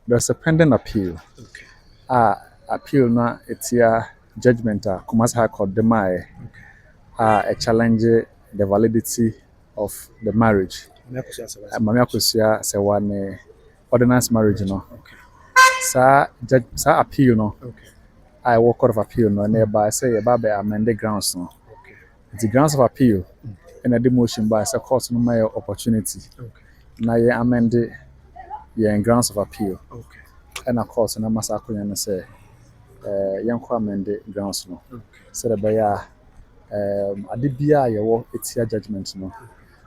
there's a pending appeal. Okay. Appeal na etia judgment Kumasi High Court deny a challenge the validity of the marriage. Mami Akosua Serwaa ne ordinance marriage no. Okay. Sa appeal no. Okay. I work court of appeal no nearby say about the amended grounds no. Okay. The grounds of appeal and the motion by a court no my opportunity. Okay. Na ye amended in grounds of appeal. Okay. And of course na masa akonya no say yankwa amended grounds no. Okay. So the baya ade bia ye wo etia judgment no.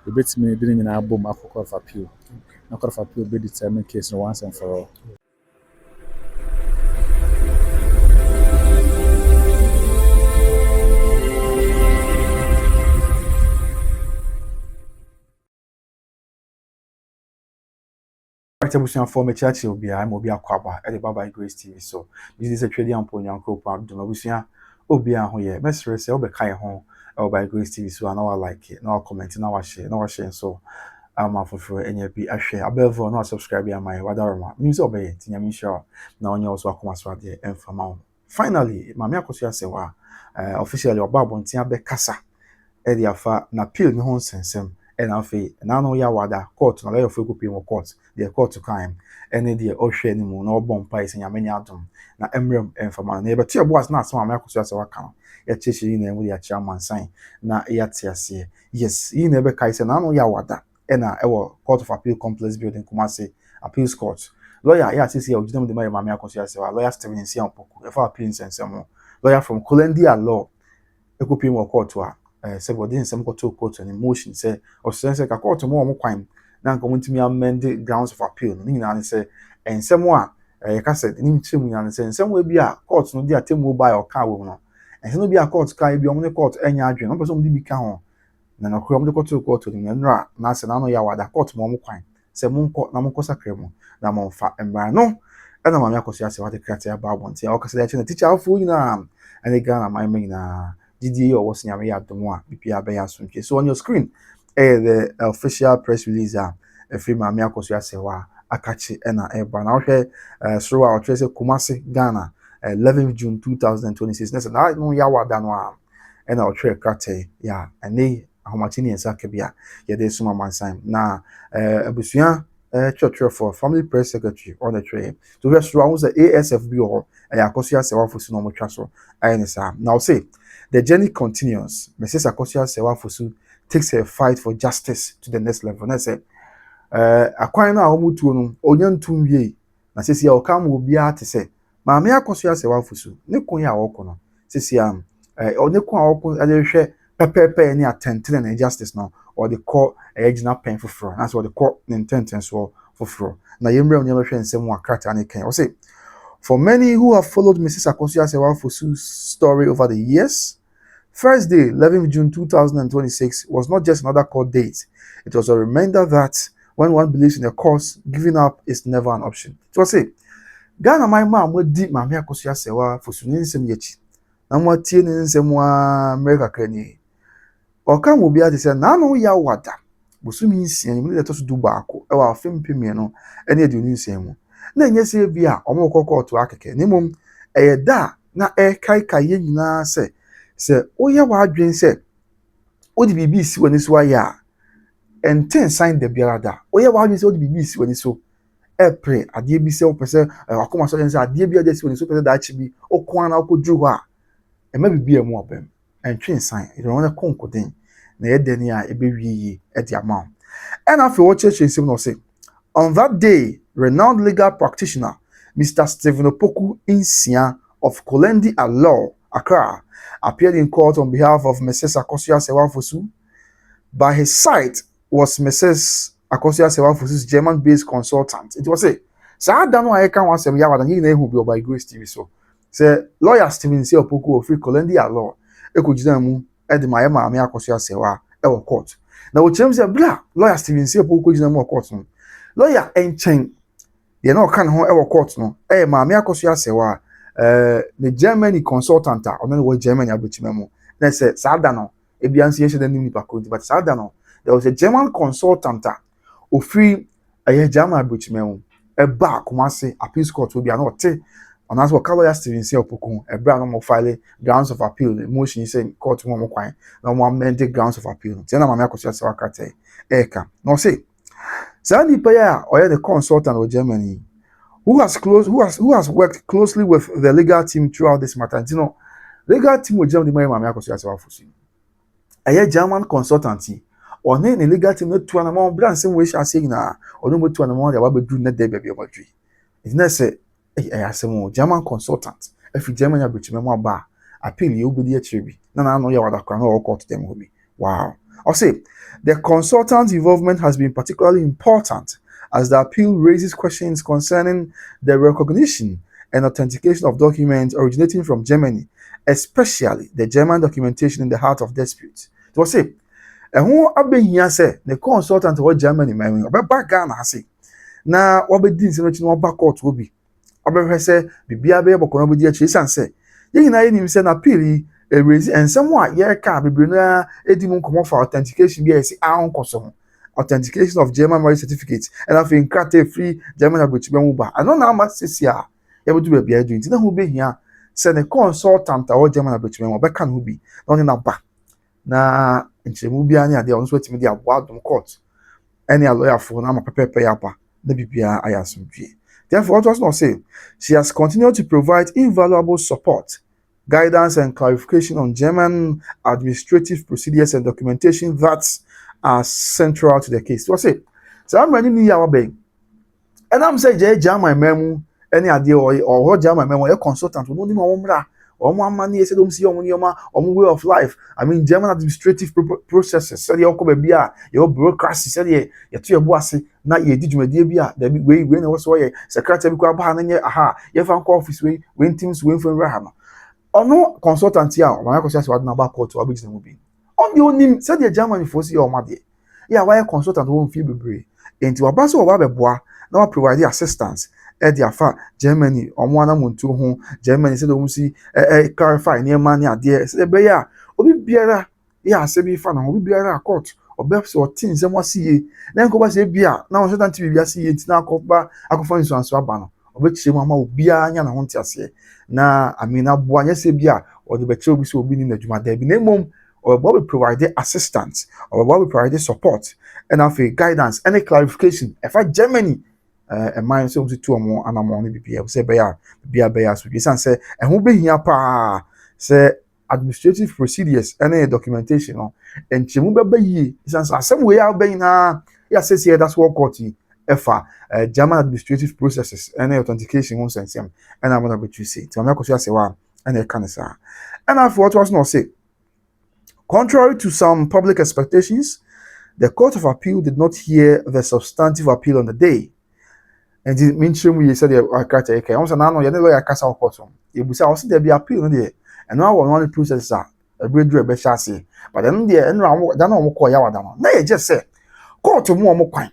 We bet me didn't in our boom court of appeal. Na court of appeal be determine case no once and for all. Ebusuan for me church will be I'm obi akwaba e de baba Grace TV so this is a trading ampo nyanko pa do ebusuan obi a ho ye mesre se obeka ye ho e baba Grace TV so na wa like na wa comment na wa share so for any bi ahwe abelvo na subscribe ya my wadaroma means obey tinyami sure na onye also akoma so ade emfama. Finally Mami Akosua Serwaa officially obabontia abekasa e de afa na appeal ne ho nsensem and afi na no ya wada court na lawyer for go pay mo court the court to crime any the ohwe animu na obon pa ise nyame adom na emrem enfama na ebe tie boas na asem Mami Akosua Serwaa kan ya chechi na emu ya chairman sign na ya tiase yes yi na ebe kai se na no ya wada na ewo court of appeal complex building Kumasi appeals court lawyer ya sisi ya ojidem de Mami Akosua Serwaa lawyer Stephen Siampoku e for appeal nsensem lawyer from Columbia law e go pay mo court wa say we didn't some to court an emotion say or say ka court mo kwan na nka Wontumi amend grounds of appeal ni na say ensem a ka said ni nchemu na say ensem we bi a court no dey atemu by or ka wo no ensem no bi a court ka bi omne court enya adwen no person di bi ka ho na no kro omde court ni nra na say na no ya wada court mo kwan say monko na monko sakre mo na monfa embra no na Mami Akosua Serwaa de kratia ba bonti a o ka say na teacher afo nyina ene Ghana my nyina DDA or what's nyame yadomo a bibia be yasunke. So on your screen the official press release free Mami Akosua Serwaa akachi na eba na hwe Serwaa o trese Kumasi Ghana 11 June 2026 na no ya wada no a na o tre krate ya ene ahomachini ensa kebia ye de suma mansan na ebusuan church for family press secretary on the tray to where Serwaa was the ASFB or Akosua Serwaa for no mo twaso ayenisa now say the journey continues. Mrs. Akosua Serwaa Fosu takes her fight for justice to the next level. Na say akwan na homutuo no onyantum wie na sesi ya okam obi a te say Mami Akosua Serwaa Fosu ne kun ya woko no sesi am ne kun a woko ade hwe pepepe ni attention na justice no or the court ejina pen foforo that's what the court intentions so foforo na yemre onye hwe nsem wa krata ne kan o say for many who have followed Mrs. Akosua Serwaa Fosu's story over the years, first day, 11 June 2026, was not just another court date. It was a reminder that when one believes in a cause, giving up is never an option. It was say, Ghana my mom would deep Mami Akosua Serwaa Fosu nsem yechi. Na mo tie ne nsem wa America krani. Oka mo bia de say na no ya wada. Bosumi nsia ni le to so du baako. E wa afem pemie no, ene ade oni nsem mu. Na enye se bia omo kokoto akeke. Ni mom da na kai ye nyina se oye wa adwen se odi bibi si woni so aya enten sign the biarada oye wa adwen se odi bibi si woni so pray ade bi se o pese akoma so se ade bi ade si woni so pese da achi bi okwan na okoju ho a e ma bibi emu obem entwen sign e don na konkoden na ye deni a e be wiyi e di amount and after what church sim no say on that day renowned legal practitioner Mr. Stephen Opoku Insia of Kolendi Law, Accra, appeared in court on behalf of Mrs. Akosua Serwaa Fosu. By his side was Mrs. Akosua Serwaa Fosu's German-based consultant. It was a I don't know I can want some yawa than you who by Grace TV so. Say lawyer Stephen Opoku of Kolendi Law. Ekujinamu Edma Mami Akosua Serwaa ewo court. Now what James blah lawyer Stephen Opoku jinamu court no. Lawyer enchen ye no kan ho ewo court no. Mami Akosua Serwaa the Germany consultant or no what Germany abuchimemo na say sada no ebiansi ye nim nipa ko but sada no there was a German consultant ofri German abuchimemo eba Kumasi appeals court will be an ote on as well lawyer Steven say opokun ebra no mo file grounds of appeal motion say court mo kwan na mo amended grounds of appeal tie na Mama Akosua Serwaa kata eka no say say nipa ya oye the consultant of Germany who has worked closely with the legal team throughout this matter. You know, legal team of Germany Mama Akosua Serwaa fosi a German consultancy or ne legal team no to an amount brand same way she saying na or no to an amount that we do net there baby about tree. It's not say a German consultant if Germany abridge memo ba appeal you be the HB na no ya wada kran or court them will be wow. I'll say the consultant's involvement has been particularly important as the appeal raises questions concerning the recognition and authentication of documents originating from Germany, especially the German documentation in the heart of disputes. It was say, and who abehia say the consultant of Germany, my back Ghana say, now what be this no back court will be. Abehwe say, bibia be bokono be di achi say, ye na nim say na appeal raise and somewhat ye ka bebre na edi mu nkomo for authentication be say ankoso authentication of German marriage certificates and I think free German abridge be I don't know how much this year you do be doing na who be here say the consultant or German abridge be can who be don't na ba na nchemu bia ne ade on so timi de aboa dom court any lawyer for na ma pepe yapa na bibia ayasumdwe. Therefore, what was not say she has continued to provide invaluable support, guidance and clarification on German administrative procedures and documentation that are central to the case. So I say, so I'm ready to our bank. And I'm saying, German memo, any idea or what German memo, a consultant, who don't know or one money, said, don't see on way of life. I mean, German administrative processes, said your cobia, your bureaucracy, said your two bossy, not ye did you, dear, the way when I was way, secretary Quaban, aha, you found office way, when teams win from Rahama. Or no consultant here, when I was just what number court to a business movie. On your name, said the German for see your mother. Yeah, why a consultant won't feel brave. Into a basso of a bois, now provide the assistance. Their far Germany on one amount to whom Germany said, see clarify near money at dear. Said, Beya, Obi Biara, yeah, say be fun, Obi Biara court, or Beps or Tins, and what see then go say Bia, now certain to be see it's now called back. I can find some swabano, or which Mama Bia, and I want to say. Na I mean, I say Bia, or the Becho will be in the Juma, there be no mom, or what we provide assistance, or what we provide support, and after guidance, any clarification. If I Germany, and mine so to two or more and I'm only be say be so you say and who be here pa say administrative procedures any documentation no and chimu be yi some way out be na ya say here that's what court efa German administrative processes any authentication one sense and I'm gonna be you say to me Akosua Serwaa and e kan say and I what was not say contrary to some public expectations the Court of Appeal did not hear the substantive appeal on the day. And the mainstream we said I can't take care. Also, now you know I can't sell cotton. If we say also there be appeal there, and now one process are a bread a chassis. But then there and round that no call yawadano. Nay, just say court to more coin.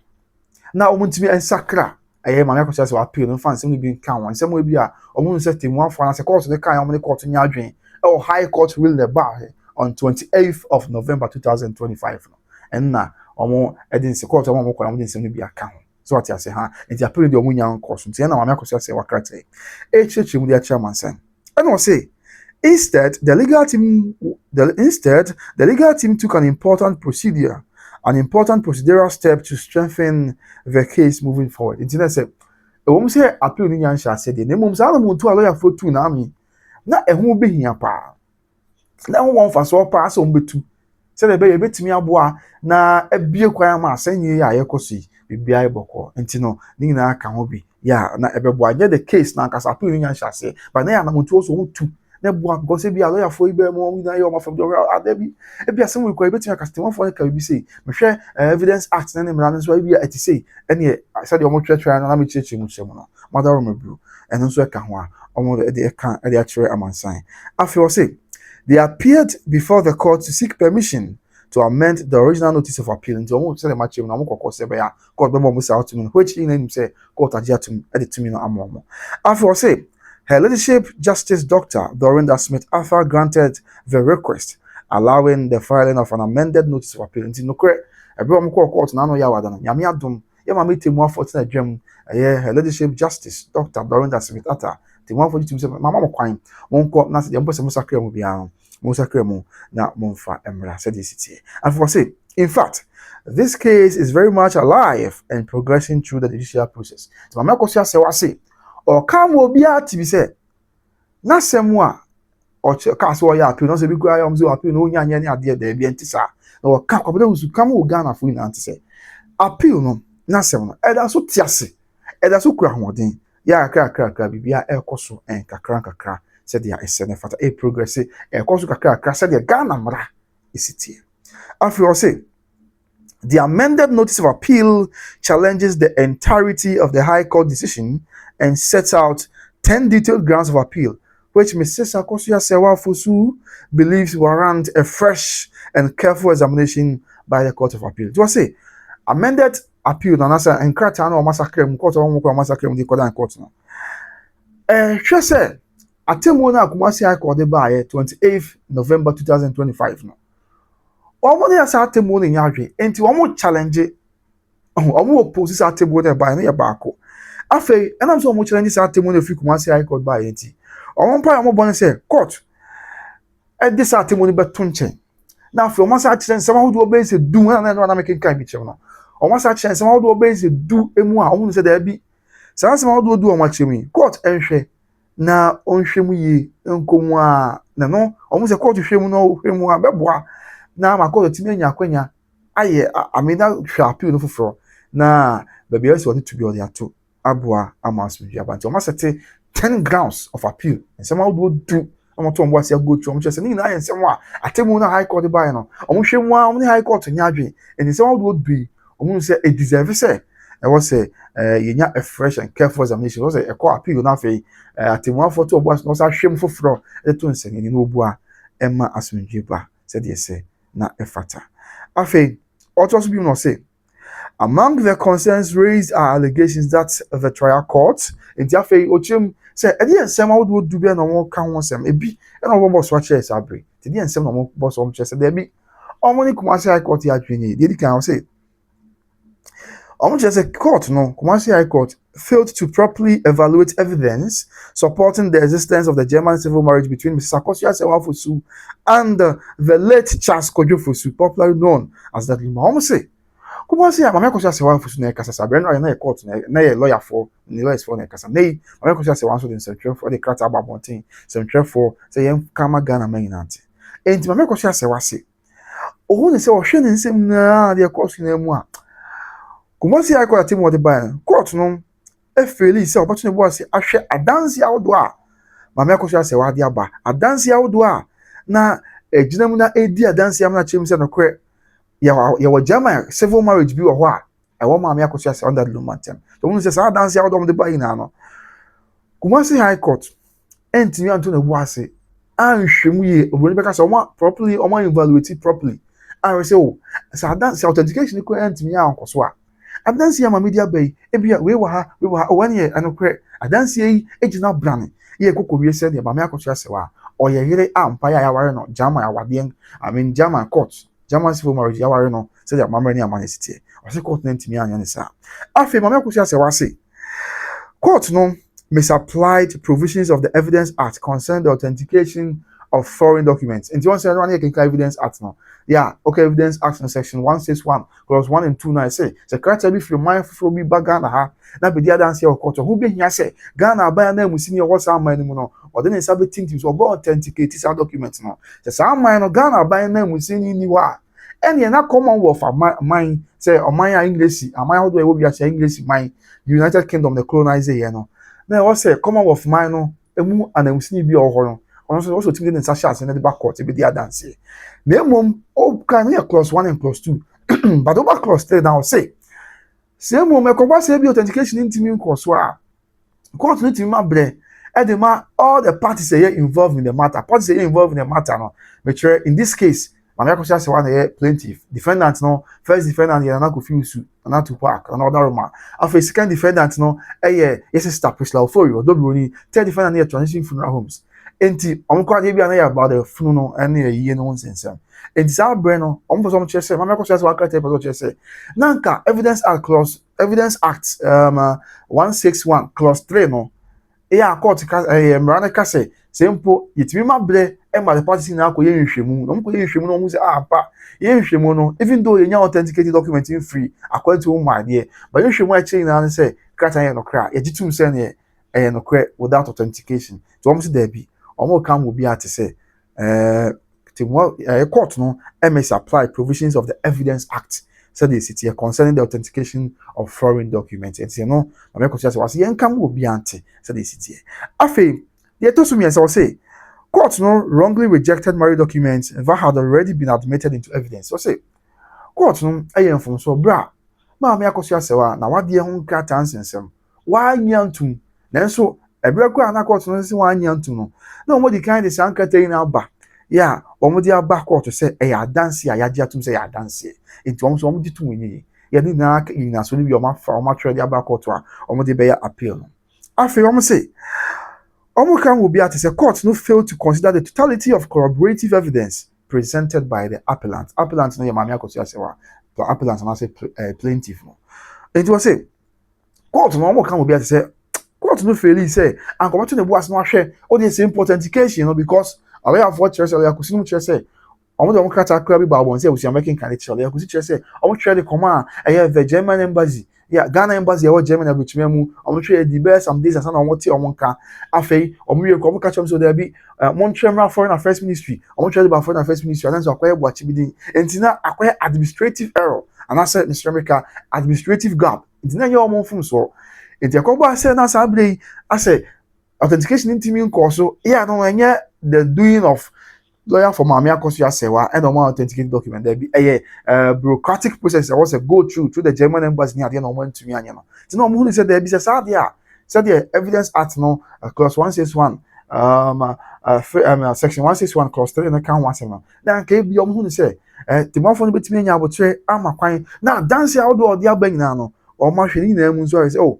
Now want to be and sacra. I am an Akosua Serwaa appeal and fancy being count and some way be a woman set in one for as a court to the kind of court in Yadrin. Oh, High Court will the bar on 28th of November 2025. And now, or more, I didn't say court, I won't be account. So what I say, and the appeal the Omunya course. And now Mama Akosua Serwaa krate. HH with their chairman saying. And I say, instead, the legal team took an important procedural step to strengthen the case moving forward. Internet said, a woman say appeal in Yansha said the name of Salomon to a lawyer for two nami. Not a who be here pa. Now one for so pass on be two. Said a baby to me aboa na a beer choir ma send ye a yakosi. Bibia boko ntino ni na aka ho bi ya na ebeboa get the case na kasa appeal ni answer say but na ya na muntu so hutu na boa because e bia lawyer for ibe mo na yo ma from the adabi e bia sem we ko ebetimi customer for ka bi say me hwe evidence act na me so e bia eti say ene said yo mo twetwe na me cheche mu chemo no mother me bru eno so e ka ho a omo de e ka e de actually amansan afi o say they appeared before the court to seek permission to amend the original notice of appeal. Into almost say the match na mo kokko say be ya court be mo musa out to me which in him say court agia to edit to me no amomo. After say Her Ladyship Justice Dr. Dorinda Smith Arthur granted the request, allowing the filing of an amended notice of appeal. Into no correct. Everyone call court na no ya wada no. Nyame adom ye ma me temu afọ tena dwam her leadership justice Dr. Dorinda Simitata temu afọ jitum se mama mo kwan monko na se de mpose mo sakra mu bia mo sakra mu na monfa emra said city. And for say, in fact, this case is very much alive and progressing through the judicial process. So mama Akosua Serwaa say or come will be at be say na semwa or cast or ya appeal no say bi gwa yom zo appeal no nya nya ni ade da bi antisa na o ka kwabda usu kam o Ghana fo ina ante say appeal no na sem no e da so tiase e da so kura hoden ya kra bibia e koso en kakra said they are fata a progress e koso kakra said the Ghana mra isiti. After all say the amended notice of appeal challenges the entirety of the High Court decision and sets out 10 detailed grounds of appeal, which Mrs. Akosua Serwaa Fosu believes warrant a fresh and careful examination by the Court of Appeal. It was say amended appeal na nasa enkrata na massacre mu court o mu massacre mu di court no. Hwe say atemu na Kumasi High Court ba 28th November 2025 no. Omo dey say atemu ni nyahwe enti omo challenge omo oppose say atemu dey ba na ya baako. Afei enam so omo challenge say atemu na fi Kumasi High Court ba enti omo pa omo bon say court e dey say atemu ni beto nchen. Na afei omo say challenge say how do obey say do na make kan bi chem no. Omo say challenge say how do obey say do emu a omo say da bi. Say how do omo chemi court enhwe na onhwe mu yi nkomu a na no omo say court hwe mu no hwe mu a beboa na makọ timi anya kwanya aye amida hwa appeal no foforo na baby else want to be on the ato aboa amasudua but o masete 10 grounds of appeal and somehow do omo to mbo ase go to omo chese ni na yen semo a atemu na high court by no omo hwe mu a omo ni high court nya adwe and somehow do omo say e deserve say e was say yenya a fresh and careful examination was say e call appeal na fe atemu afọ to obo ase no sa hwe mu foforo e to nseni ni no obu a emma asudua ba said yes say na efata. Afei, also be no say among the concerns raised are allegations that the trial court in Afei Ochim say e dey ensem would do be na won ka ho sem ebi e na wo boss wa chair sabre ti dey ensem na mo boss wo chair say there be omo ni Kumasi High Court ya dwene dey kan say omo chair say court no Kumasi High Court failed to properly evaluate evidence supporting the existence of the German civil marriage between Mrs. Akosua Serwaa Fosu and the late Charles Kojo Fosu, popularly known as that Lumba. Omo say Kumasi Mama Akosua Serwaa Fosu na kasa sabre na court na lawyer for the lawyers for na kasa nei Mama Akosua Serwaa so den central for the crata ababonten central for say yem kama Ghana man nante enti Mama Akosua Serwaa say ohun say o hwe ne nsem na the court na mu a Kumasi High Court atemu de ba court no efeli say opportunity bo say ahwe adansi awodo a Mama Akosua Serwaa de aba adansi awodo a na ejinamu na edi adansi am na chem say no kre ya wa German civil marriage bi wo ho a e wo Mama Akosua Serwaa under Lumba tem so mun say sa adansi awodo de ba ina no Kumasi High Court entimi anto na bu ase anhwemu ye Odobroni beka say o properly o evaluate properly and say o sa adansi authentication ko entimi ankoso a adansi ya media bay ebia we wa ha one year anokre adansi yi ejina brane ye kokowie said the Mama Akosua Serwaa or ye yere ampa ya ware no German awade German court German civil marriage ya ware no said the Mama ni amanesity o say court ntimi anya ne sa afi Mama Akosua Serwaa say court no misapplied provisions of the Evidence Act concerning the authentication of foreign documents. And you want to say run here Evidence Act now. Yeah, okay, Evidence Act in section 161, clause 1 and 2 now say the character if you mind for me back Ghana ha na be the dance here court who be here say Ghana buy na mu senior what's our money no or then sabe things so about authenticate this document no. The some mind no Ghana buy na mu senior ni wa. And na Commonwealth of mine say o mine English, am I how do I be say English mine United Kingdom the colonizer here no. Na o say Commonwealth mine no emu anamusini bi o ho no. Also to the Sasha and the back court be the dance. Nemum oh can you clause 1 and clause 2. But over clause 3 now say same mum e say be authentication intimi nkoso court need to mabre edema all the parties here involved in the matter. Parties here involved in the matter no. But in this case Mama Akosua Serwaa na plaintiff defendant no first defendant here na go feel suit na to park another room. After second defendant no yes sister Priscilla for you Odobroni third defendant here transition funeral homes. enti omko ade bia na ya about the funu no ene yiye no nsensem enti sa bre no omfo so mche se mama Akosua Serwaa krata pe so che se nanka evidence act 161 clause 3 no ya court ka mrana ka se sempo yitimi mabre e ma the party na akoye nhwehwemu no mko ye nhwehwemu no mu se pa ye nhwehwemu no even though ye nya authenticated document in free according to my idea but nhwehwemu a chain na say krata ye no kra ye gitum se ne no kra without authentication so almost there be omo kan will be at say court no MS apply provisions of the Evidence Act said the city concerning the authentication of foreign documents and say no Akosua Serwaa say yenkam will be anti said the city afi the to sumi say court no wrongly rejected marriage documents that had already been admitted into evidence so say court no ayen from so bra Akosua Serwaa na wade ho krata nsensem wa nyantum nanso ebere ko na court no say wa nyantum no na omo di kind say ankata yin aba ya omo di aba court say adanse ayaje atum say adanse enti omo so omo di tum ni ya ni na ina so ni bi omo fa omo try di aba court a omo di be ya appeal no afi omo say omo kan will be at say court no failed to consider the totality of corroborative evidence presented by the appellant no ya Mama Akosua Serwaa the appellant na say plaintiff no enti we say court no omo kan will be at say court no fail say and come to the boas no ahwe o dey say authentication no because lawyer for church lawyer kusinum church say omo de omo krata kra bi ba bon say we are making candidate lawyer kusi church say omo try the command the German embassy Ghana embassy e German abutumi mu omo try the best some days and omo ti omo nka afei omo wie ko omo catch so there be Montreal foreign affairs ministry omo try the foreign affairs ministry and so akwai buachi bi din entina akwai administrative error and I said Mr. America administrative gap entina ye omo fun so enti akobo ase na sa bre ase authentication intimi nko so no enye the doing of lawyer for Mama Akosua Serwaa and normal authenticated document there be bureaucratic process that was a go through the German embassy near the normal to me no ti no mo say there be say said the evidence act no clause 161 section 161 clause 3 na kan wasem no na ka bi omo say ti mo fo no betimi nya abotre ama kwan na dance out do the abanyina no o ma hwe ni na mu so say oh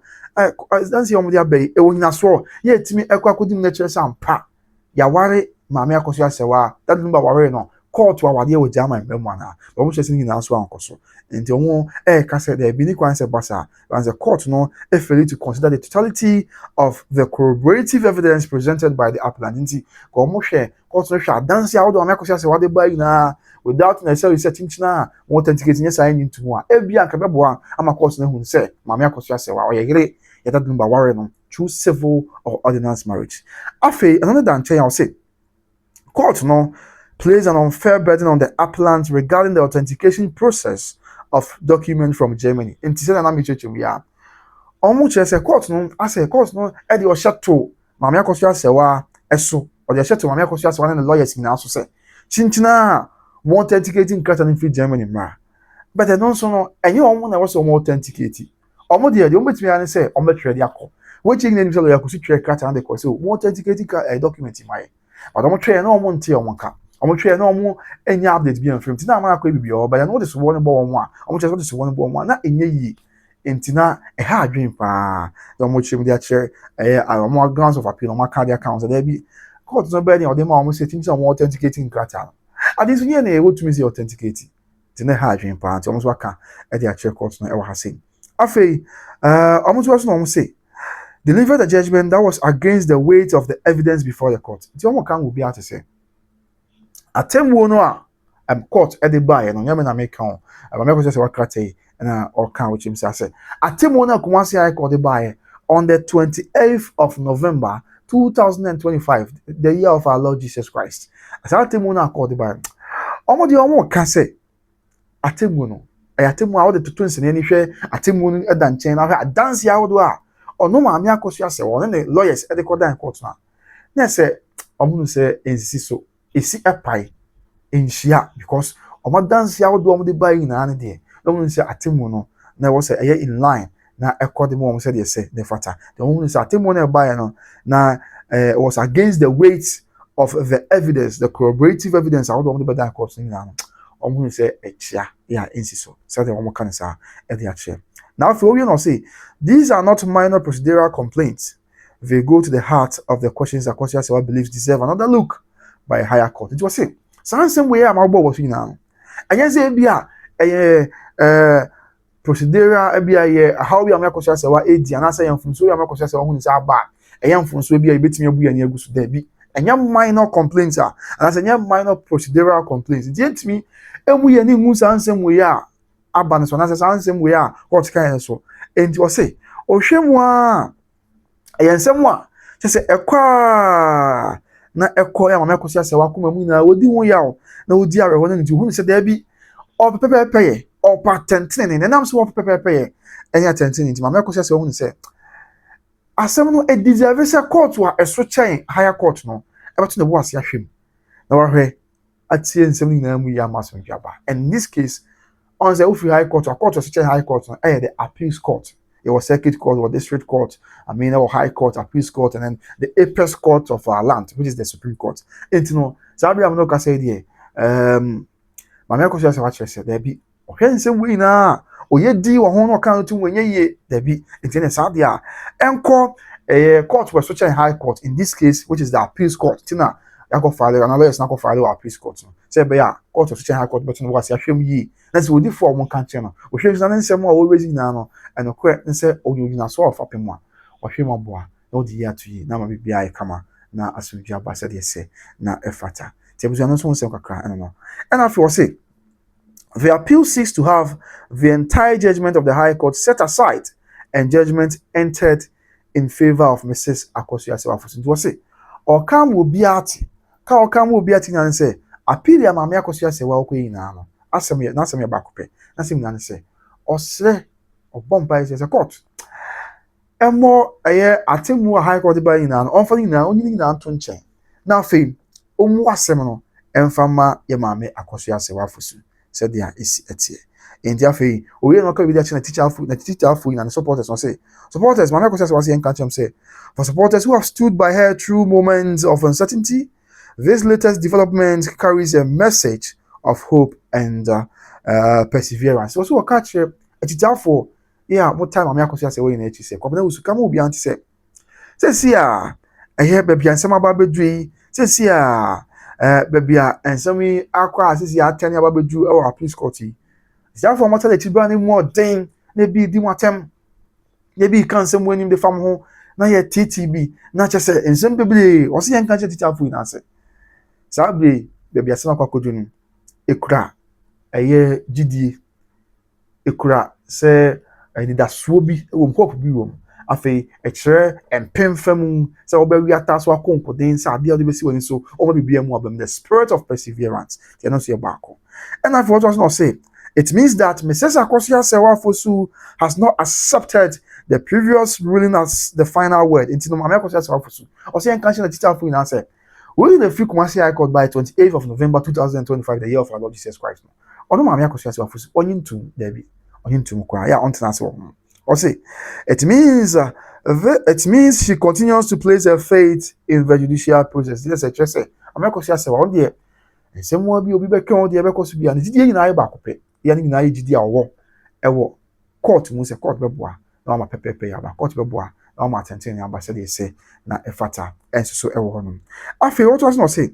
dance omo the abay e wonyina so ye timi ekwakodim na kire sampa ya ware Mama Akosua Serwaa that Lumba ware no court wa wade we jama mbemu ana but mo chese ni na so ankoso enti omo ka say there be ni kwan say basa and the court no fail to consider the totality of the corroborative evidence presented by the appellant enti ko mo hwe court no hwe dance ya do Mama Akosua Serwaa de buy na without necessarily setting china mo authenticate nye sign into one bia nka beboa ama court no hu say Mama Akosua Serwaa o yegere ya that Lumba ware no through civil or ordinance marriage afi another than chain I'll say court no plays an unfair burden on the appellant regarding the authentication process of documents from Germany. In Tisana na micheche ya. Omo che court no ase court no e de o hyeto Mama Akosua Serwaa eso o de hyeto Mama Akosua Serwaa na lawyers na so say chinchina mo authenticating card in free Germany ma. But no so no enye omo na wo so mo authenticate. Omo de o betimi an say o metwe de akọ. Wetin name say lawyer kusi twe card and de ko say mo authenticating document mai. But omo try na omo ntie omo ka omo try na omo enya update bi amfim ti na amana kwa bibio but na what is one bo omo a omo try what is one bo omo na enye yi entina ha adwen pa na omo chim dia chere omo grounds of appeal omo ka dia accounts there be court no be ni odema omo say things omo authenticating krata adis ni na e wotumi say authenticate ti na ha adwen pa ti omo so aka e dia chere court no e wa ha say afei omo so no omo say deliver the judgment that was against the weight of the evidence before the court. The omo kan will be able to say. Atemwo no a court e dey buy no nyame na make kan. Mama Akosua Serwaa krate na or kan which him say. Atemwo no Kumasi High Court dey buy on the 28th of November 2025, the year of our Lord Jesus Christ. As atemwo no court dey buy. Omo kan say atemwo no. Atemwo a wo dey tutu nsene ni hwe atemwo no e da nchen na hwe adanse a wo do a ono Mama Akosua Serwaa ne lawyers e de kodan court na say omo say ensisi so esi epai enhia because omo dance ya do omo de buy na ne de omo say atemu no na wo say in line na ekode mo omo say de say the fatter the omo say atemu na buy no na was against the weight of the evidence the corroborative evidence how do omo de buy that court na omo say echia ya ensisi so the omo kan say e de achia. Now, if you know, say these are not minor procedural complaints. they go to the heart of the questions that Akosua Serwaa believes deserve another look by a higher court. It was say, some way I'm about what you now. And yes, procedural how we are Akosua Serwaa edi and answer from so we are Akosua Serwaa who is aba from so be a bit me and you there be and minor complaints and as a minor procedural complaints it me and we any moves ansem we are aba so as ansem we are what kind so and you say o hwemwa ensem wa say ekwa na ekọ ya Akosua Serwaa kuma mu na odi ho yawo na odi arewo na nti hu say there be or pepe or patentine and I'm so pepe and ya tentine nti Akosua Serwaa hu say asem no e deserve say court wa eso chain higher court no e beto na bo ase ahwem na wa hwe atie nsem ni na mu ya maso ntwaba and in this case on the high court or court of high court no the appeals court. It was circuit court or district court, or high court, appeals court, and then the apex court of our land, which is the Supreme Court. And you know, Sabri I'm not say there. My Akosua Serwaa said there be same way na oye di wo ho no kan tu wenye ye there be into the Sadia. Enko court was such a high court in this case, which is the appeals court. Tina yako file and lawyers na ko file appeals court. Say be ya court of such a high court but no was ahwem yi. That's what the form kan che no. Ohwem na nsem a always na no and okwe nse oyina so of apem a ohwem aboa na odi ya to yi na ma bibia e kama na asomdwa aba se de se na efata. Tebuzu no so nsem kakra no. And after we say the appeal seeks to have the entire judgment of the High Court set aside and judgment entered in favor of Mrs. Akosua Serwaa. It was say, or come will be at and say, appeal ya Mama Akosua Serwaa okwe na no. Asem na asem ya bakope. Na asem na say, or say, or bomba is a court. And more atemu a High Court by na on for na only na anto nchen. Na fame, omu asem no emfama ya Mama Akosua Serwaa said there is etie. In the afei, we no ka bi dey na teacher fu na supporters say supporters Mama Akosua Serwaa say encourage say for supporters who have stood by her through moments of uncertainty, this latest development carries a message of hope and perseverance. So we catch a teacher for more time Mama Akosua Serwaa in echi say kwabena usuka mo bi anti say see ya eh baby ansem aba bedui see ya baby ensemi akwa asisi atani aba bedu e wa police court yi therefore matter the chibra ni more den na bi di watem na bi kan sem wani de fam ho na ye TTB na che se ensem bebre o se yan kan che teacher fu na se sabre baby asema kwa kodunu ekura eye gidi ekura se ni da so bi wo mpopo bi wo afei ekire empem fam se obawi ataso akonkoden se ade ade besi woni so o ma bibia mu abam the spirit of perseverance they no so yebako and I for not say it means that Mrs. Akosua Serwaa has not accepted the previous ruling as the final word into Mama Akosua Serwaa o say encourage the teacher for say we the free Kumasi High Court by 28th of November 2025 the year of our Lord Jesus Christ no Mama Akosua Serwaa onyin to Debbie onyin to kwa ya on tena so or say it means she continues to place her faith in the judicial process. Yes, I just say I'm not going to say one day. Same one be obi be kan dey be ko so bia ne didie nyina ba kope ya ne nyina didie awo ewo court mu se court be boa na ma pepepe ya ba court be boa na ma atenten ya ba se dey say na efata enso so ewo honum afi what was not say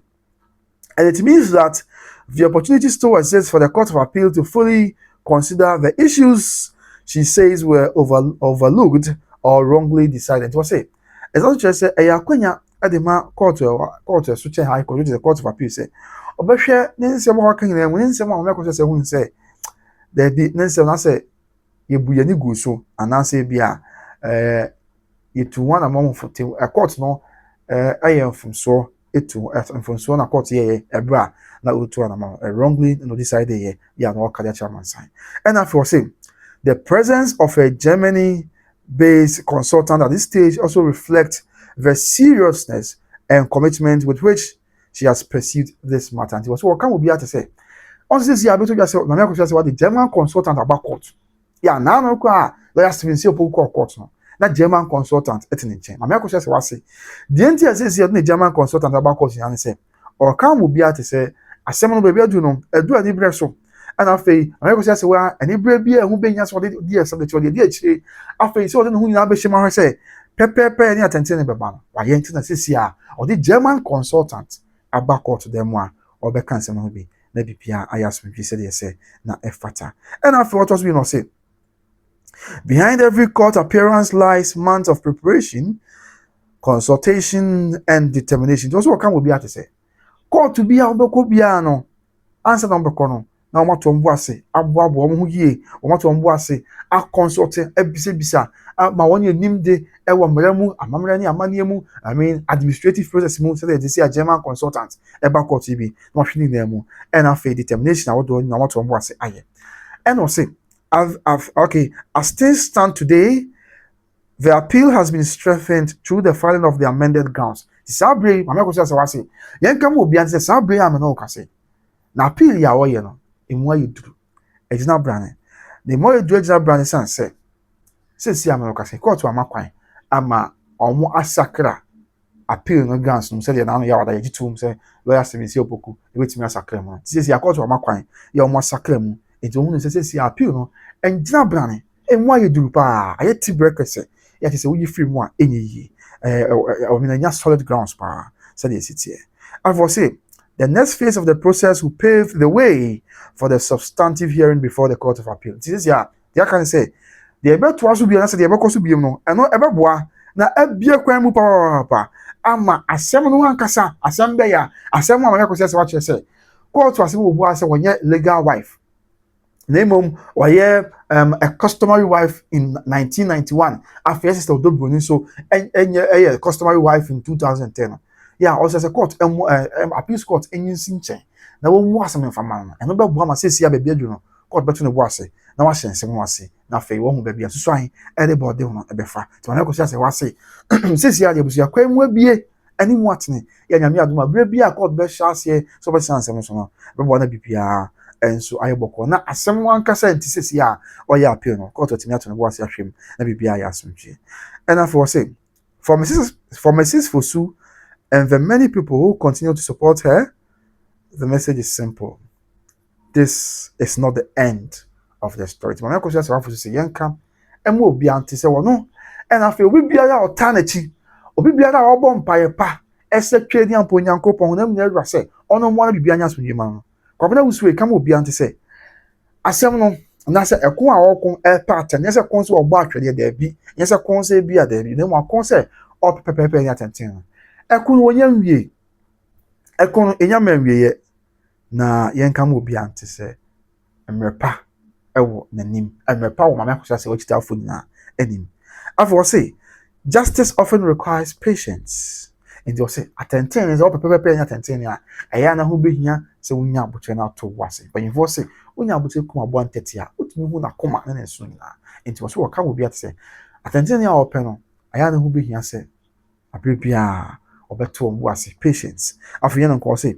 and it means that the opportunity still exists for the Court of Appeal to fully consider the issues she says were overlooked or wrongly decided. It was say as also just say ayakwanya adema court so high court which is the Court of Appeal say obehwe ne nsem ho kan na mu ne nsem a me kwese hu say there be ne nsem na say yebuye ni gu so anase bia yetu one among for a court no ayem from so etu from so na court ye ebra na otu anamount wrongly no decided ye ya no kada chairman sign and after say the presence of a Germany-based consultant at this stage also reflects the seriousness and commitment with which she has pursued this matter. And it was what can we be to say? On this year, I bet you say, "Mama Akosua Serwaa the German consultant about court." Yeah, now no kwa lawyer Steven say opo court no. That German consultant etin nchen. Mama Akosua Serwaa say, "The entire says the German consultant about court and say, or can we be to say, asem no baby adu no, edu ani bre so." And afei Mama Akosua Serwaa ani bre bia hu benya so de some de chode de achi. Afei so de hu nyina be shema ho say, Pepe ni atenten ne beba no. Wa ye ntina sisi a or the German consultant aba court to them a or be kan sem ho bi. Na bibia ayasmedwe said they say na efata. And after what was we not say behind every court appearance lies months of preparation, consultation, and determination. Those who come will be at to say court to be out no answer number kono na o mato mbo ase aboabo o ho yie o mato mbo ase a consult ebisa ma won nim de e wo mramu amamra ni amane mu I mean administrative process mu say they say a German consultant e ba court bi na hwini na mu and after determination a wodo na mato mbo ase aye and o say okay as things stand today the appeal has been strengthened through the filing of the amended grounds. Sabre mama ko say wase yen kam obi an say sabre am na o ka say na appeal ya wo ye no emu ayi duru ejina brane the more you ejina brane san say si am no ka say court amakwan ama omo asakra appeal no grounds no say na no ya wada ye gitum say lawyer say si opoku e betimi asakra mu si court amakwan ya omo asakra mu enti ohun say si appeal no ejina brane emu ayi duru pa aye ti breakfast ya ti say wo yi free mu a enyi yi o mi na nya solid grounds pa say dey sit here I for say the next phase of the process will pave the way for the substantive hearing before the Court of Appeal. This is they can say the ebe to aso bi na say the ebe koso bi no eno ebe boa na ebie kwan mu pa ama asem no ankasa asem be ya asem ma me ko say wa say court asem wo boa say wonye legal wife Nemom waye a customary wife in 1991 after sister Odobroni so a customary wife in 2010 yeah also as a court appeals court enyin sinche na wo mu asem mfama no eno be boa ma sesi ya bebia dwu no court beto ne bo ase na wa hyense mu ase na fe wo hu bebia so an e body ho e be fa to na ko say wase sesi ya debusu ya kwan mu abie ani mu atene ya nyame aduma bre bia court be hya ase so be sansem so no be bo na bibia enso ayeboko na asem wankasa ntisesi a oya appeal no court otimi ato no bo ase ahwem na bibia ya asomdwe and I say for Mrs. Fosu and the many people who continue to support her, the message is simple. This is not the end of the story. Mama Akosua Serwaa Fosu say yenka emu obi ante se wono and I feel we biara alternative obi biara obo mpaye pa ese twedi ampo nyankopon na mnya wura se ono mo na bibia nya asomdwe ma no kwabena wusu e kam obi ante se asem no na se ekon a okon e pattern na se kon so ogbo atwede da bi nya se kon se bi ada bi na mo akon se op pepepe nya tenten ekon wonya nwie ekon enya manwie ye na yenka mo obi ante se mrepa ewo nanim mrepa wo mama Akosua se wachita afo na anim afo say justice often requires patience and you say atenten is op pepepe nya tenten ya eya na ho behia se wonya abotre na to wase but you say wonya abotre kuma abo antete a otumi hu na koma na nso nyina enti wo so wo ka wo bi ate se atenten ya ope no eya na ho behia se abrebia obeto wo ase patience afo ye no ko say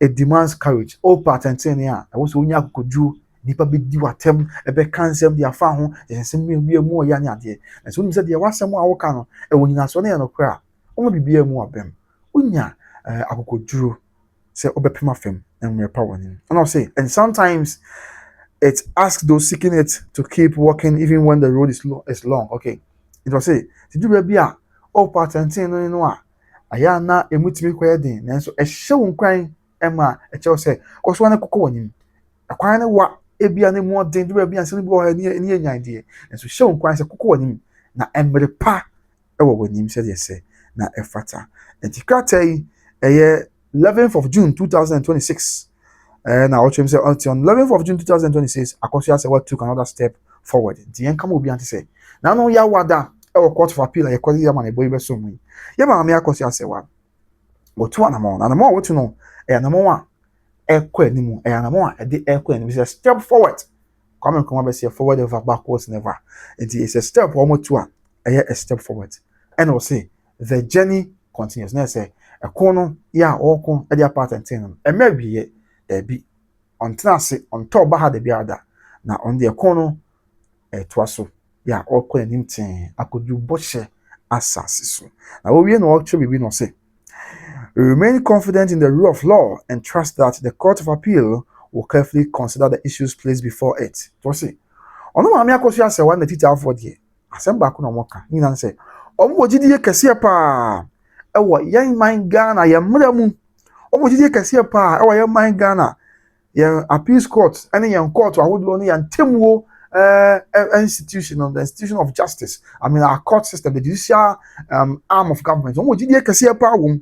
it demands courage all atenten ya e wo so wonya kokoju nipa be di watem ebe kansem dia fa ho ensem bi mu oya ne ade enso nim se dia wasem a wo ka no e wo nyina so na ye no kra omo bibia mu abem unya akokoduro say obepema fem and mrepa woni and I say and sometimes it asks those seeking it to keep walking even when the road is long okay it will say did you be a all patentin no a aya na emutimi koye den nanso ehye won kwan ema eche say koso na kokko woni akwan na wa ebia ne mu den do bia se bi wo ni enyan de nanso hye won kwan se kokko woni na emrepa ewo woni se de se na efata entikratai 11th of June 2026 na what say until on 11th of June 2026 Akosua Serwaa took another step forward the enkam obi ante say na no ya wada e court of appeal ya kwali ya man boy be so mu ya ma me Akosua Serwaa wotu anamo na mo wotu no anamo a ekọ animu anamo a de ekọ animu is a step forward come be say forward over backwards never it's a step almost to a step forward and will say the journey continues na say ekono ya okon e dia part ten no e ma biye bi on trase on top ba ha de biada na on the ekono e toaso ya okon anim ten akodu bohye asase so na wo wie no okcho bibi no say remain confident in the rule of law and trust that the Court of Appeal will carefully consider the issues placed before it to say ono ma me Akosua Serwaa na tita afọ de asem ba ko na moka ni na say Omo gidie kese pa. Ewo yen man Ghana ye mra mu. Omo gidie kese pa. Ewo yen man Ghana. Ye appeals court any yen court ahodo no yan temuo institution of the institution of justice. I mean our court system, the judicial arm of government. Omo gidie kese pa wom.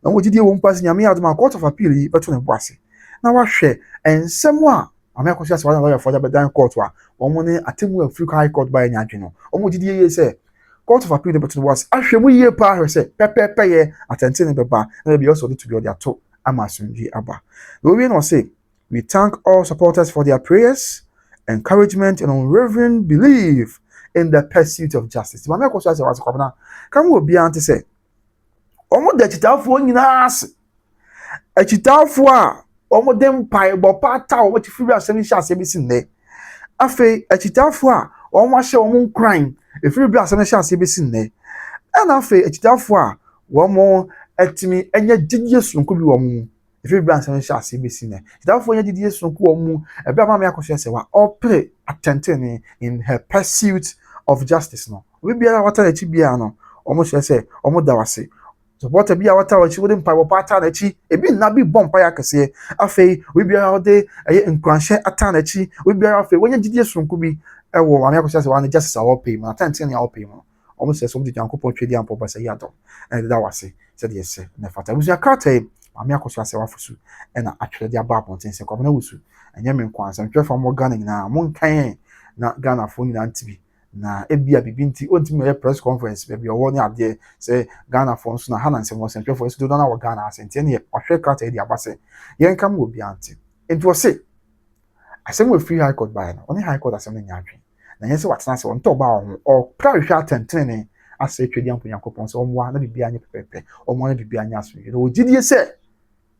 Omo gidie wom pass nyame adoma court of appeal yi beto ne boase. Na wa hwe ensem a Akosua Serwaa lawyer for the dan court wa. Omo ne atemu Africa High Court by nyadwe no. Omo gidie ye say Court of Appeal beto ne boase. Ahwemu ye pa hwe say pepepe ye atente ne beba. Na be also need to be on their top amasumji aba. We no say we thank all supporters for their prayers, encouragement, and unwavering belief in the pursuit of justice. Mama Akosua Serwaa kwabna kan wo bia ante say omo da chitafo nyina ase achitafo a omo dem pai bo pata omo ti firi asem hia asem si nne afi achitafo a omo ahye omo nkran efiri bi asem hia asem si nne ana afi achitafo a omo etimi enye gidie sunko bi omo efiri bi asem hia asem si nne achitafo enye gidie sunko omo ebe Mama Akosua Serwaa opre attempting in her pursuit of justice no we bia wata na chi bia no omo say omo dawase supporter bi a wata wachi wode mpa wo pata na chi ebi na bi bompa ya kese afei we bia wode nkranhye ata na chi we bia afei wonya gidie sonko bi ewo Mama Akosua Serwaa na justice awo pay na tanten ya awo pay mo omo se so mdi jankopon twedi ampo ba se yadom and that was said yes na fata busu akata Mama Akosua Serwaa fusu na atwere dia ba ponten se kwabna wusu anya me nkwansa ntwefa mo Ghana nyina mo nkan na Ghana fo nyina ntibi na ebia bibinti ontimi ye press conference be owo ne ade say Ghana for nso na ha na nsem wo central for do na wo Ghana asente ne ohwe kata e abase yen kam wo biante enti wo se asem we free high court by na oni high court asem nya adwen na yen se watena se won to ba ho o pra hwe atentene ase twedi amponyankopon se omwa na bibia anya pepepe omwa na bibia anya aso no ogidie se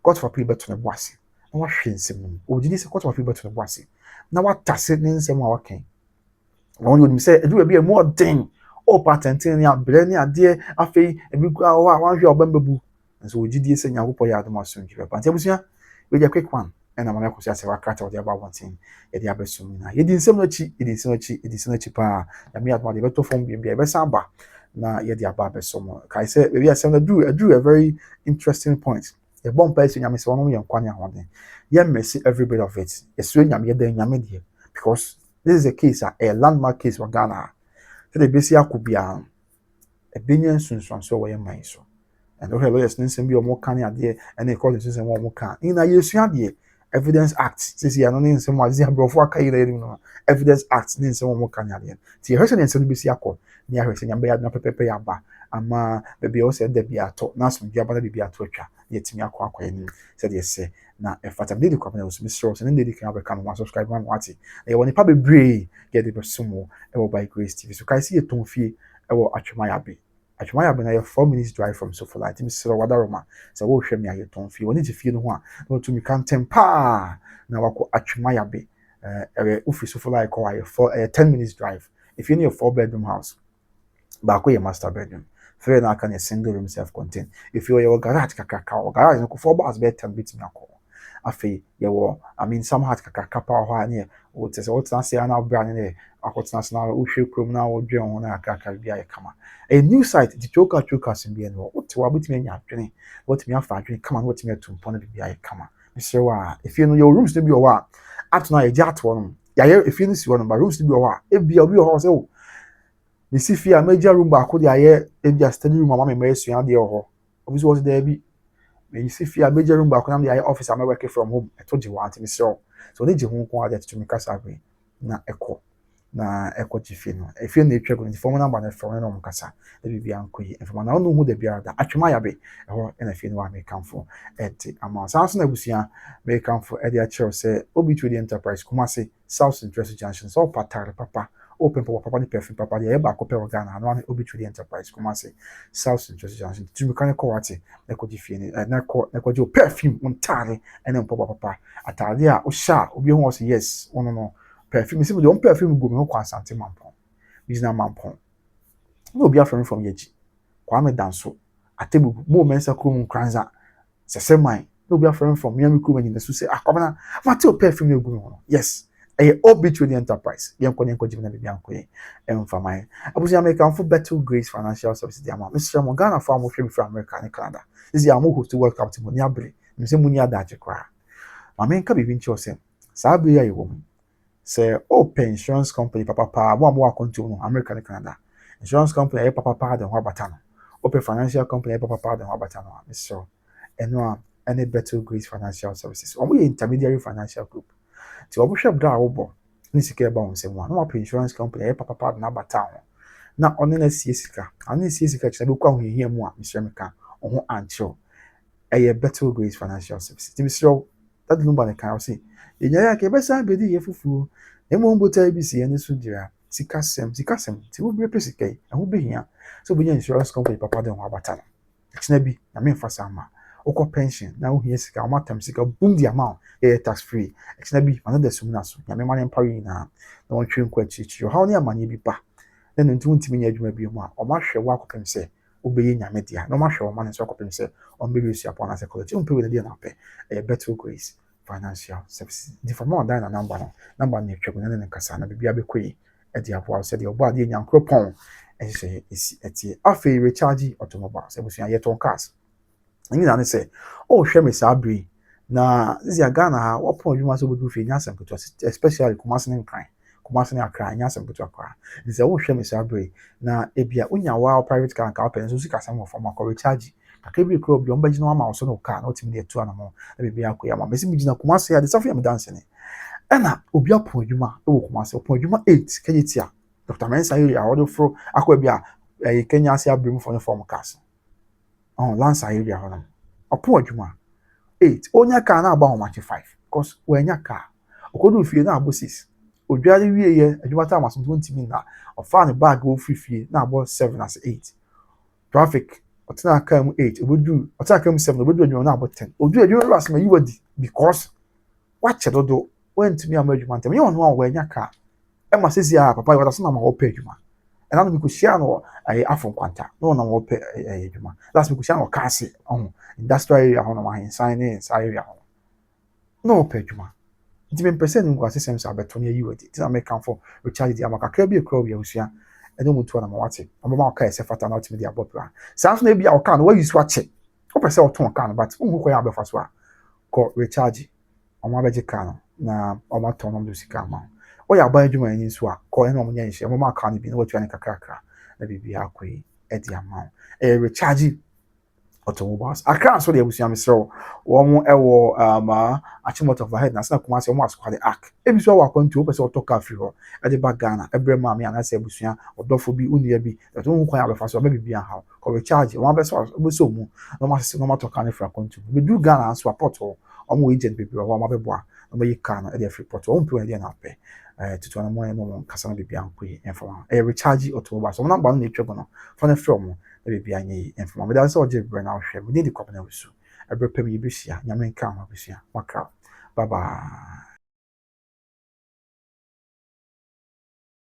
court for people beto ne boase na wa hwe nsem no ogidie se court for people beto ne boase na wa tase ne nsem a waken won you say edu be more thing o patentin ya bre ni ade afei ebi kwa wa wan hwe obambebu nso ogidie se nyankopon ya adoma so njibe pa ntia we just quick one and Mama Akosua Serwaa kata ode aba wantin ye dia besum na ye di nsem no chi pa ya me adoma de beto fom bia e be samba na ye dia ba besum kai say we asem na do a very interesting point e bom pa ese nyame se wono ye nkwane ahode ye mercy every bit of it yeso nyame ye dan nyame de because this is a case, a landmark case for Ghana. So the basic akubia, a binyan sunson so way my so. And the lawyers didn't be more canny idea, and they call it system more can. In a year's Evidence Act, says he anonym some was there before Evidence Act, then some more canny idea. See, her son and son Bisiako, near her saying, "Bad no pepe yaba." Ama baby also said, "There be a talk, now some Jabba be a torture." Yet me a quack said, "Yes, sir." Now, if I did come, was Mr. Ross, and then they can become one subscribe one watching. They want to probably brave, get the sumo, by Grace TV. So, I see a tone fee, Achmayabi. Achmayabi, I have 4 minutes drive from Sofalight, Mr. Wadaroma. So, we'll show me a tone fee. We need to feel one, no to me can't temper. Now, I call Achmayabi, Ufi Sofalight, call a 10 minutes drive. If you need a 4-bedroom house, back your master bedroom. Fair now can a single room self-contained. If you're your garage, or garage, no 4 bars bed 10 bits me call. Afi yewo I mean some hat kakapa ho ane o tese o tena se na bra ne akotena se na o hwe krom na o dwen ho na akaka bia ye kama a new site the choka sim no o te wa betimi anya adwene o timi afa adwene kama no o timi atumpo na bia ye kama Mr. Wa if you know your rooms to be o wa atuna ye jato no ya ye if you know si wo no ba rooms to be o wa e bia obi ho se o me si fi a major room ba ko dia ye e bia study room mama me esua de ho obi so was there bi you see if you are major room back on the office I'm working from home I told you what me so they je hu ko ade to me kasa be na eko jifi no if you need travel the phone number na from no kasa e bibia ankoyi if man na no hu de bia da atwema ya be e ho na fi no wa me come for et ama sanso na busia me come for e dia chero say obi to the enterprise Kumasi South Interest Junction so patare papa open papa ni perfume papa de e ba ko pe Ghana no obi to the enterprise Kumasi South Interest Junction to me kan ko wate eko jifi ni na ko jo perfume montare ene papa atade a o sha obi hu say yes ono no perfume see the perfume go me ho kwa Ashanti mampon business mampon no obi afrem from yeji kwa me danso atebu mo mensa krum kranza sese man no obi afrem from me krum ni so say akwabana mate o perfume go me ho yes A Odobroni enterprise. Yanko Jimena Bianco, and for my Abusia American for Better Grace Financial Services. Mr. Morgana farm with him from America and Canada. This is Yamu to welcome to Muniabre, Musemunia Dajekra. My main can be Vinchosem. Sabia, a woman. Say, open insurance company, papa, one more continue, America and Canada. Insurance company, papa, the Wabatano. Open financial company, papa, the Wabatano, Mr. And any Better Grace Financial Services. Only intermediary financial group. Ti obuhwe bra wo ni sika ba won sem wa na open insurance company e papa na bata ho na one na sie sika ana sie sika kira be kwa ho hia mu a misre meka ho ancho eye Better Grace Financial Services ti misro that Lumba ne kan say enya ya ke be sa be di ye fufu e mo mbota bi si ene so dira sika sem ti wo be sika e ho be hia so be insurance company papa de ho abata na bi na me mfa sama okọ pension na wo hia sika o matam sika boom the amount tax free exna bi another sum so ya me man pari na won twen kwa chichi how ne amane bi ba na ntu ntimi nya adwuma bi mu a o ma hwe wa akopem se obeye nyame dia na o ma hwe o ma ne so akopem se o be resu upon as psychology on pe we dia na pe Better Grace Financial Services di for more than na number ne twego na ne kasa na bibia be koyi e dia po se de obo ade nyankropon e se esi etie afi recharge automobile se busu ya yeton cars ngi na ne se o hwe me sabri na zia Ghana ha wapon adwuma so bodu fi nya samputo especially Kumasi ne nkran Kumasi ne akra nya samputo akra nze wo hwe me sabre na ebia onya wa private car ka open so sika sam of form akọ recharge kakra bi kro bi on bagina ma so no car na otimi de etu anamo na bibia akoya ma mesi migina Kumasi ya de safi am dance ne na obi apon adwuma e wo Kumasi opon adwuma 8 kenyetia Dr. Mensa area odo fro akọ bia Kenya Asia abrim for form cars on Lansa area hono opon adwuma 8 onya car na agba ho match 5 because wenya car okodu fie na agbo 6 odware wie ye adwuma ta amaso ntimi na ofa ne bag wo fie na agbo 7 as 8 traffic otina aka mu 8 obodu otina aka mu 7 obodu adwuma na agbo 10 odu adwuma ras ma yiwadi because wache dodo wentimi amadwuma ntem ye ono a wenya car e ma sesi a papa wata so na ma wo pa adwuma and I'm going to share no afon kwanta no na wo pe adwuma last week share no kasi industrial area ho no ma sign in area no pe adwuma nti me percent ngo asesem sa beto ne yiwadi ti na me kan for recharge di amaka ka bi ekro bi usua eno mutu na ma wate amama ka ese fata na ultimate abopra sa so na bi a o kan no wa use wache o pese o ton kan but unhu ko ya abefa so a ko recharge o ma beje kan na o ma ton no do sika ma o ya ba adwuma yin so a ko eno mo nya nhye mo ma ka no bi na watu an kakrakra na bibia akoi e di amount recharge automobiles akra so de abusia mesro wo mo ewo achimot of ahead na sana Kumasi wo asukwa de arc ebi so wa kwantu wo pese otoka free ho e de bagana ebre ma me anase abusia odofo bi unia bi to hu kwan abefa so be bia ha ko recharge wo be so mu no ma sese no ma toka ne fra kwantu be du Ghana so support ho omo agent be ho ma be boa no be yika no e de free port wo mpe we de na pe tutu na mo no kasa na bibia nkoi informa recharge automobiles so na ba no etwe no fa na free mo e bibia nyi informa me da so oje bre na hwe we need the company we so ebre pem yibisia nyame nka ho bisia maka bye bye